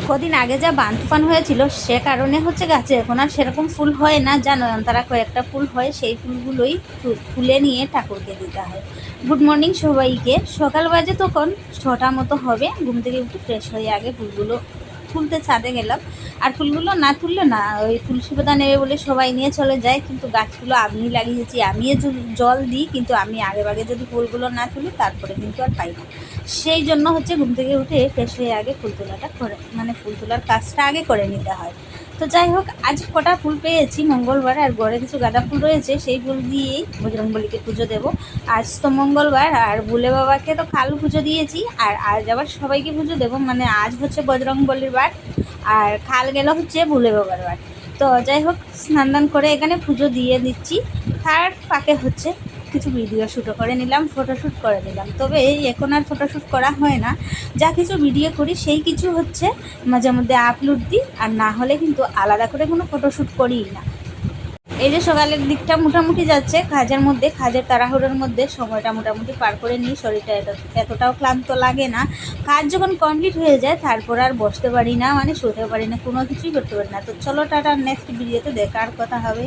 কদিন আগে যা বান তুফান হয়েছিল সে কারণে হচ্ছে গাছে এখন আর সেরকম ফুল হয় না, জানো তারা কয়েকটা ফুল হয়, সেই ফুলগুলোই তুলে নিয়ে ঠাকুরকে দিতে হয়। গুড মর্নিং সবাইকে। সকাল বাজে তখন 6টা মতো হবে। ঘুম থেকে উঠে ফ্রেশ হয়ে আগে ফুলগুলো তুলতে ছাদে গেলাম। আর ফুলগুলো না তুললে না, ওই তুলসী পাতা নেবে বলে সবাই নিয়ে চলে যায়, কিন্তু গাছগুলো আমি লাগিয়েছি, আমি জল দিই, কিন্তু আমি আগে যদি ফুলগুলো না তুলি তারপরে কিন্তু আর পাই না। সেই জন্য হচ্ছে ঘুম থেকে উঠে ফ্রেশ হয়ে আগে ফুল তোলাটা করে, মানে ফুল তোলার কাজটা আগে করে নিতে হয়। তো যাই হোক, আজ কটা ফুল পেয়েছি মঙ্গলবার, আর ঘরে কিছু গাঁদা ফুল রয়েছে, সেই ফুল দিয়েই বজরংবলীকে পুজো দেবো। আজ তো মঙ্গলবার, আর ভোলে বাবাকে তো কাল পুজো দিয়েছি, আর আজ আবার সবাইকে পুজো দেবো। মানে আজ হচ্ছে বজরংবলীর বার, আর কাল গেল হচ্ছে ভোলে বাবার বার। তো যাই হোক, স্নান দান করে এখানে পুজো দিয়ে দিচ্ছি। তার ফাঁকে হচ্ছে কিছু ভিডিও শ্যুটও করে নিলাম, ফটোশ্যুট করে নিলাম। তবে এখন আর ফটোশ্যুট করা হয় না, যা কিছু ভিডিও করি সেই কিছু হচ্ছে মাঝে মধ্যে আপলোড দিই, আর না হলে কিন্তু আলাদা করে কোনো ফটোশ্যুট করিই না। এই যে সকালের দিকটা মোটামুটি যাচ্ছে, কাজের তাড়াহুড়োর মধ্যে সময়টা মোটামুটি পার করে নিই। শরীরটা এতটাও ক্লান্ত লাগে না। কাজ যখন কমপ্লিট হয়ে যায় তারপর আর বসতে পারি না, মানে শুতে পারি না, কোনো কিছুই করতে পারি না। তো চলো টাটা, নেক্সট ভিডিওতে দেখার কথা হবে।